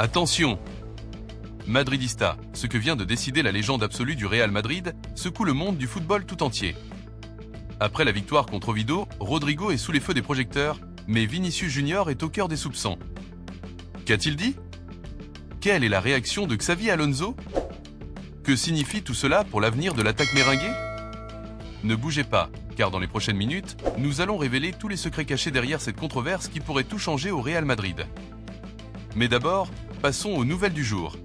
Attention! Madridista, ce que vient de décider la légende absolue du Real Madrid, secoue le monde du football tout entier. Après la victoire contre Oviedo, Rodrigo est sous les feux des projecteurs, mais Vinicius Junior est au cœur des soupçons. Qu'a-t-il dit? Quelle est la réaction de Xavi Alonso? Que signifie tout cela pour l'avenir de l'attaque merengue? Ne bougez pas, car dans les prochaines minutes, nous allons révéler tous les secrets cachés derrière cette controverse qui pourrait tout changer au Real Madrid. Mais d'abord, passons aux nouvelles du jour.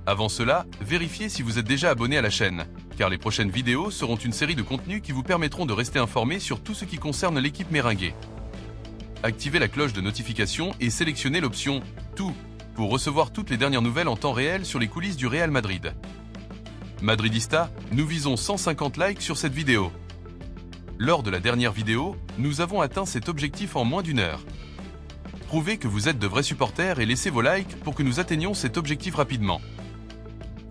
Avant cela, vérifiez si vous êtes déjà abonné à la chaîne, car les prochaines vidéos seront une série de contenus qui vous permettront de rester informés sur tout ce qui concerne l'équipe merengue. Activez la cloche de notification et sélectionnez l'option « Tout » pour recevoir toutes les dernières nouvelles en temps réel sur les coulisses du Real Madrid. Madridista, nous visons 150 likes sur cette vidéo. Lors de la dernière vidéo, nous avons atteint cet objectif en moins d'1 heure. Prouvez que vous êtes de vrais supporters et laissez vos likes pour que nous atteignions cet objectif rapidement.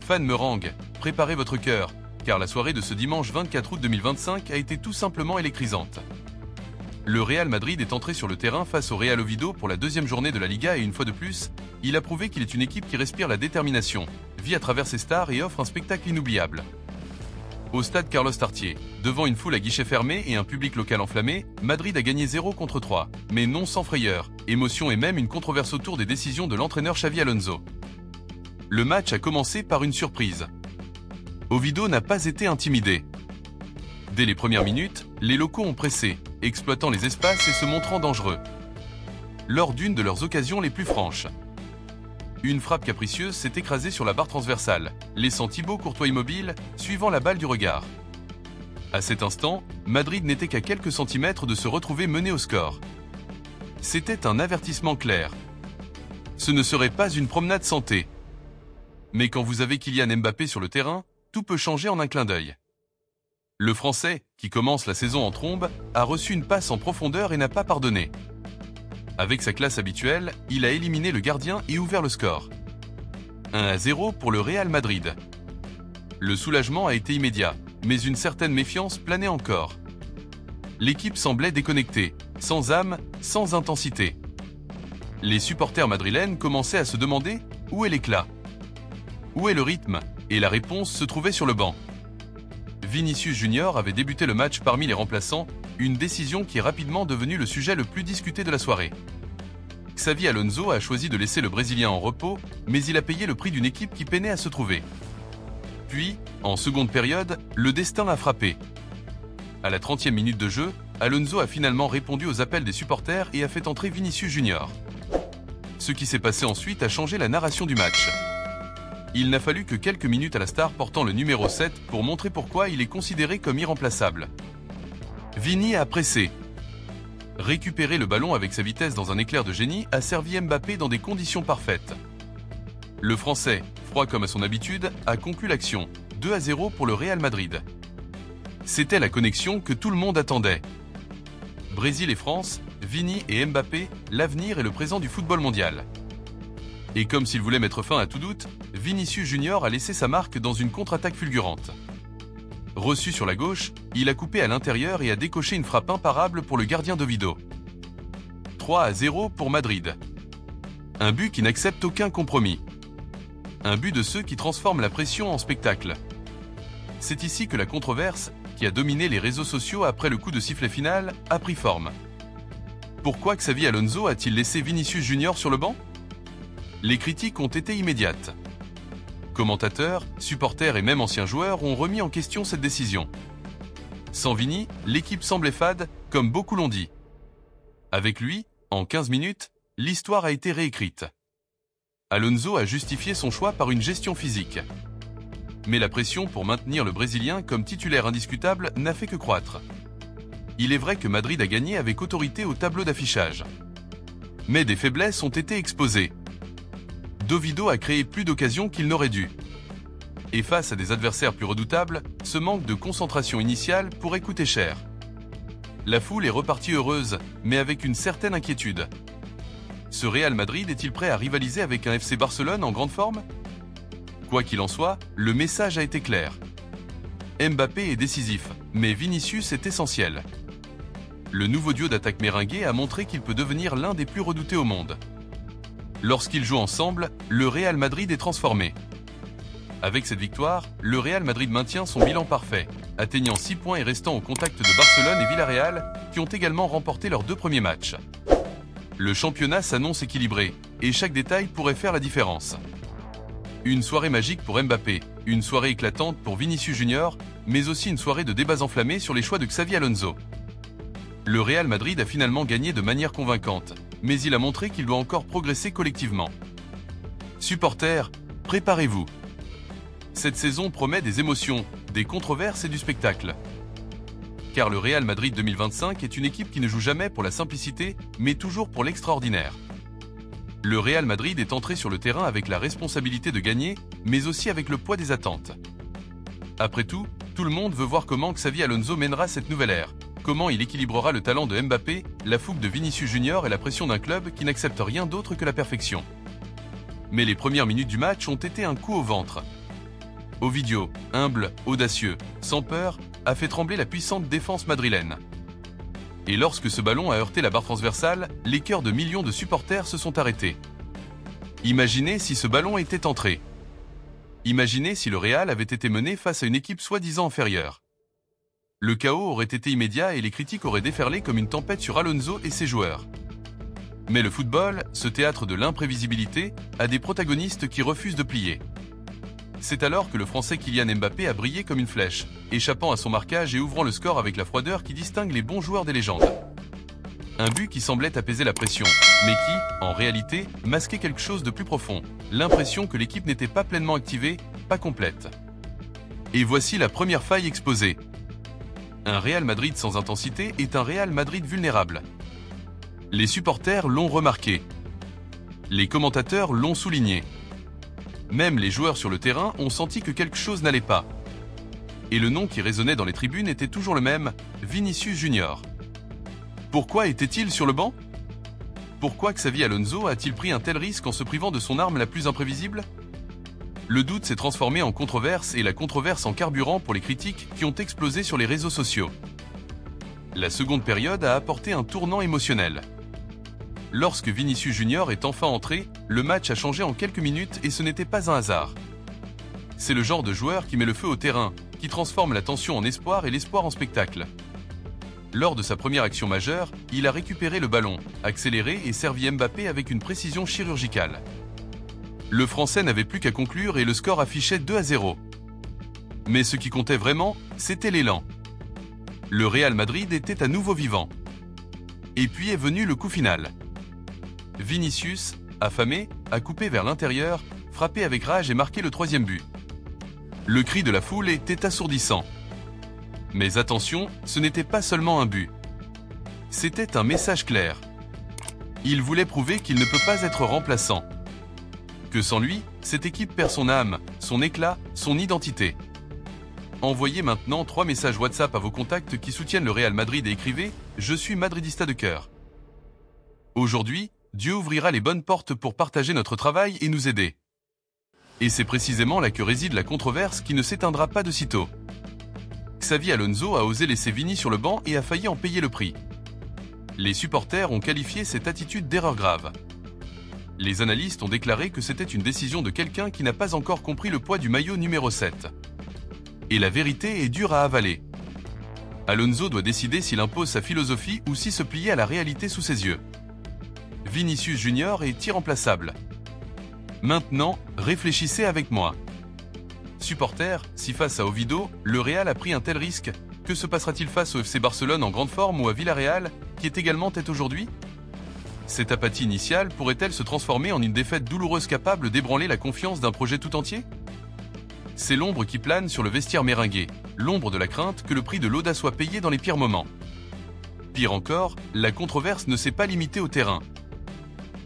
Fans merengue, préparez votre cœur, car la soirée de ce dimanche 24 août 2025 a été tout simplement électrisante. Le Real Madrid est entré sur le terrain face au Real Oviedo pour la deuxième journée de la Liga et une fois de plus, il a prouvé qu'il est une équipe qui respire la détermination, vit à travers ses stars et offre un spectacle inoubliable. Au stade Carlos Tartier, devant une foule à guichet fermé et un public local enflammé, Madrid a gagné 0-3, mais non sans frayeur, émotion et même une controverse autour des décisions de l'entraîneur Xavi Alonso. Le match a commencé par une surprise. Oviedo n'a pas été intimidé. Dès les premières minutes, les locaux ont pressé, exploitant les espaces et se montrant dangereux. Lors d'une de leurs occasions les plus franches, une frappe capricieuse s'est écrasée sur la barre transversale, laissant Thibaut Courtois immobile, suivant la balle du regard. À cet instant, Madrid n'était qu'à quelques centimètres de se retrouver mené au score. C'était un avertissement clair. Ce ne serait pas une promenade santé. Mais quand vous avez Kylian Mbappé sur le terrain, tout peut changer en un clin d'œil. Le Français, qui commence la saison en trombe, a reçu une passe en profondeur et n'a pas pardonné. Avec sa classe habituelle, il a éliminé le gardien et ouvert le score. 1-0 pour le Real Madrid. Le soulagement a été immédiat, mais une certaine méfiance planait encore. L'équipe semblait déconnectée, sans âme, sans intensité. Les supporters madrilènes commençaient à se demander où est l'éclat. Où est le rythme? Et la réponse se trouvait sur le banc. Vinicius Junior avait débuté le match parmi les remplaçants, une décision qui est rapidement devenue le sujet le plus discuté de la soirée. Xavi Alonso a choisi de laisser le Brésilien en repos, mais il a payé le prix d'une équipe qui peinait à se trouver. Puis, en seconde période, le destin l'a frappé. À la 30e minute de jeu, Alonso a finalement répondu aux appels des supporters et a fait entrer Vinicius Junior. Ce qui s'est passé ensuite a changé la narration du match. Il n'a fallu que quelques minutes à la star portant le numéro 7 pour montrer pourquoi il est considéré comme irremplaçable. Vini a pressé. Récupérer le ballon avec sa vitesse dans un éclair de génie a servi Mbappé dans des conditions parfaites. Le Français, froid comme à son habitude, a conclu l'action, 2-0 pour le Real Madrid. C'était la connexion que tout le monde attendait. Brésil et France, Vini et Mbappé, l'avenir et le présent du football mondial. Et comme s'il voulait mettre fin à tout doute, Vinicius Junior a laissé sa marque dans une contre-attaque fulgurante. Reçu sur la gauche, il a coupé à l'intérieur et a décoché une frappe imparable pour le gardien d'Oviedo. 3-0 pour Madrid. Un but qui n'accepte aucun compromis. Un but de ceux qui transforment la pression en spectacle. C'est ici que la controverse, qui a dominé les réseaux sociaux après le coup de sifflet final, a pris forme. Pourquoi Xavi Alonso a-t-il laissé Vinicius Junior sur le banc? Les critiques ont été immédiates. Commentateurs, supporters et même anciens joueurs ont remis en question cette décision. Sans Vini, l'équipe semblait fade, comme beaucoup l'ont dit. Avec lui, en 15 minutes, l'histoire a été réécrite. Alonso a justifié son choix par une gestion physique. Mais la pression pour maintenir le Brésilien comme titulaire indiscutable n'a fait que croître. Il est vrai que Madrid a gagné avec autorité au tableau d'affichage. Mais des faiblesses ont été exposées. Oviedo a créé plus d'occasions qu'il n'aurait dû. Et face à des adversaires plus redoutables, ce manque de concentration initiale pourrait coûter cher. La foule est repartie heureuse, mais avec une certaine inquiétude. Ce Real Madrid est-il prêt à rivaliser avec un FC Barcelone en grande forme? Quoi qu'il en soit, le message a été clair. Mbappé est décisif, mais Vinicius est essentiel. Le nouveau duo d'attaque merengue a montré qu'il peut devenir l'un des plus redoutés au monde. Lorsqu'ils jouent ensemble, le Real Madrid est transformé. Avec cette victoire, le Real Madrid maintient son bilan parfait, atteignant 6 points et restant au contact de Barcelone et Villarreal, qui ont également remporté leurs 2 premiers matchs. Le championnat s'annonce équilibré, et chaque détail pourrait faire la différence. Une soirée magique pour Mbappé, une soirée éclatante pour Vinicius Junior, mais aussi une soirée de débats enflammés sur les choix de Xavi Alonso. Le Real Madrid a finalement gagné de manière convaincante, mais il a montré qu'il doit encore progresser collectivement. Supporters, préparez-vous. Cette saison promet des émotions, des controverses et du spectacle. Car le Real Madrid 2025 est une équipe qui ne joue jamais pour la simplicité, mais toujours pour l'extraordinaire. Le Real Madrid est entré sur le terrain avec la responsabilité de gagner, mais aussi avec le poids des attentes. Après tout le monde veut voir comment Xavi Alonso mènera cette nouvelle ère, comment il équilibrera le talent de Mbappé, la fougue de Vinicius Junior et la pression d'un club qui n'accepte rien d'autre que la perfection. Mais les premières minutes du match ont été un coup au ventre. Ovidio, humble, audacieux, sans peur, a fait trembler la puissante défense madrilène. Et lorsque ce ballon a heurté la barre transversale, les cœurs de millions de supporters se sont arrêtés. Imaginez si ce ballon était entré. Imaginez si le Real avait été mené face à une équipe soi-disant inférieure. Le chaos aurait été immédiat et les critiques auraient déferlé comme une tempête sur Alonso et ses joueurs. Mais le football, ce théâtre de l'imprévisibilité, a des protagonistes qui refusent de plier. C'est alors que le Français Kylian Mbappé a brillé comme une flèche, échappant à son marquage et ouvrant le score avec la froideur qui distingue les bons joueurs des légendes. Un but qui semblait apaiser la pression, mais qui, en réalité, masquait quelque chose de plus profond, l'impression que l'équipe n'était pas pleinement activée, pas complète. Et voici la première faille exposée. Un Real Madrid sans intensité est un Real Madrid vulnérable. Les supporters l'ont remarqué. Les commentateurs l'ont souligné. Même les joueurs sur le terrain ont senti que quelque chose n'allait pas. Et le nom qui résonnait dans les tribunes était toujours le même, Vinicius Junior. Pourquoi était-il sur le banc? Pourquoi Xavi Alonso a-t-il pris un tel risque en se privant de son arme la plus imprévisible? Le doute s'est transformé en controverse et la controverse en carburant pour les critiques qui ont explosé sur les réseaux sociaux. La seconde période a apporté un tournant émotionnel. Lorsque Vinicius Junior est enfin entré, le match a changé en quelques minutes et ce n'était pas un hasard. C'est le genre de joueur qui met le feu au terrain, qui transforme la tension en espoir et l'espoir en spectacle. Lors de sa première action majeure, il a récupéré le ballon, accéléré et servi Mbappé avec une précision chirurgicale. Le Français n'avait plus qu'à conclure et le score affichait 2-0. Mais ce qui comptait vraiment, c'était l'élan. Le Real Madrid était à nouveau vivant. Et puis est venu le coup final. Vinicius, affamé, a coupé vers l'intérieur, frappé avec rage et marqué le 3e but. Le cri de la foule était assourdissant. Mais attention, ce n'était pas seulement un but. C'était un message clair. Il voulait prouver qu'il ne peut pas être remplaçant. Que sans lui, cette équipe perd son âme, son éclat, son identité. Envoyez maintenant 3 messages WhatsApp à vos contacts qui soutiennent le Real Madrid et écrivez « Je suis madridista de cœur ». Aujourd'hui, Dieu ouvrira les bonnes portes pour partager notre travail et nous aider. Et c'est précisément là que réside la controverse qui ne s'éteindra pas de sitôt. Xavi Alonso a osé laisser Vini sur le banc et a failli en payer le prix. Les supporters ont qualifié cette attitude d'erreur grave. Les analystes ont déclaré que c'était une décision de quelqu'un qui n'a pas encore compris le poids du maillot numéro 7. Et la vérité est dure à avaler. Alonso doit décider s'il impose sa philosophie ou s'il se plier à la réalité sous ses yeux. Vinicius Junior est irremplaçable. Maintenant, réfléchissez avec moi. Supporters, si face à Oviedo, le Real a pris un tel risque, que se passera-t-il face au FC Barcelone en grande forme ou à Villarreal, qui est également tête aujourd'hui? Cette apathie initiale pourrait-elle se transformer en une défaite douloureuse capable d'ébranler la confiance d'un projet tout entier? C'est l'ombre qui plane sur le vestiaire méringué, l'ombre de la crainte que le prix de l'audace soit payé dans les pires moments. Pire encore, la controverse ne s'est pas limitée au terrain.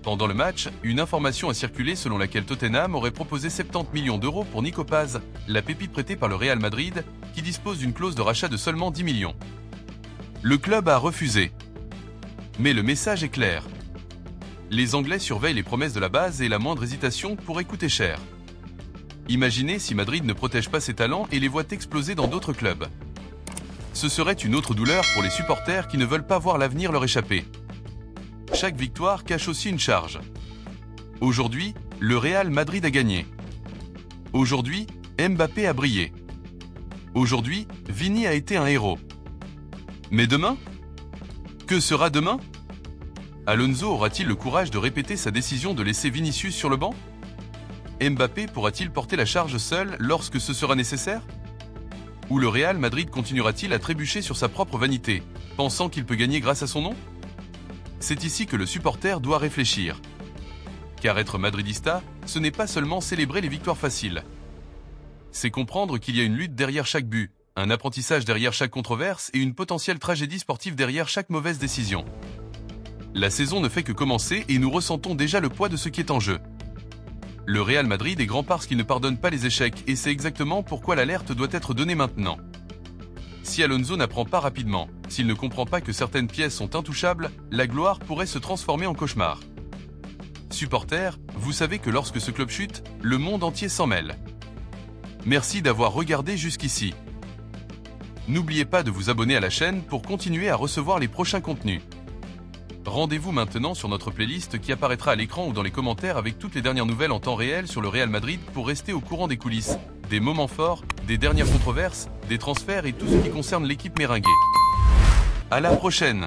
Pendant le match, une information a circulé selon laquelle Tottenham aurait proposé 70 millions d'euros pour Nico Paz, la pépite prêtée par le Real Madrid, qui dispose d'une clause de rachat de seulement 10 millions. Le club a refusé. Mais le message est clair. Les Anglais surveillent les promesses de la base et la moindre hésitation pourrait coûter cher. Imaginez si Madrid ne protège pas ses talents et les voit exploser dans d'autres clubs. Ce serait une autre douleur pour les supporters qui ne veulent pas voir l'avenir leur échapper. Chaque victoire cache aussi une charge. Aujourd'hui, le Real Madrid a gagné. Aujourd'hui, Mbappé a brillé. Aujourd'hui, Vini a été un héros. Mais demain? Que sera demain? Alonso aura-t-il le courage de répéter sa décision de laisser Vinicius sur le banc? Mbappé pourra-t-il porter la charge seul lorsque ce sera nécessaire? Ou le Real Madrid continuera-t-il à trébucher sur sa propre vanité, pensant qu'il peut gagner grâce à son nom? C'est ici que le supporter doit réfléchir. Car être madridista, ce n'est pas seulement célébrer les victoires faciles. C'est comprendre qu'il y a une lutte derrière chaque but, un apprentissage derrière chaque controverse et une potentielle tragédie sportive derrière chaque mauvaise décision. La saison ne fait que commencer et nous ressentons déjà le poids de ce qui est en jeu. Le Real Madrid est grand parce qu'il ne pardonne pas les échecs et c'est exactement pourquoi l'alerte doit être donnée maintenant. Si Alonso n'apprend pas rapidement, s'il ne comprend pas que certaines pièces sont intouchables, la gloire pourrait se transformer en cauchemar. Supporters, vous savez que lorsque ce club chute, le monde entier s'en mêle. Merci d'avoir regardé jusqu'ici. N'oubliez pas de vous abonner à la chaîne pour continuer à recevoir les prochains contenus. Rendez-vous maintenant sur notre playlist qui apparaîtra à l'écran ou dans les commentaires avec toutes les dernières nouvelles en temps réel sur le Real Madrid pour rester au courant des coulisses, des moments forts, des dernières controverses, des transferts et tout ce qui concerne l'équipe méringuée. À la prochaine!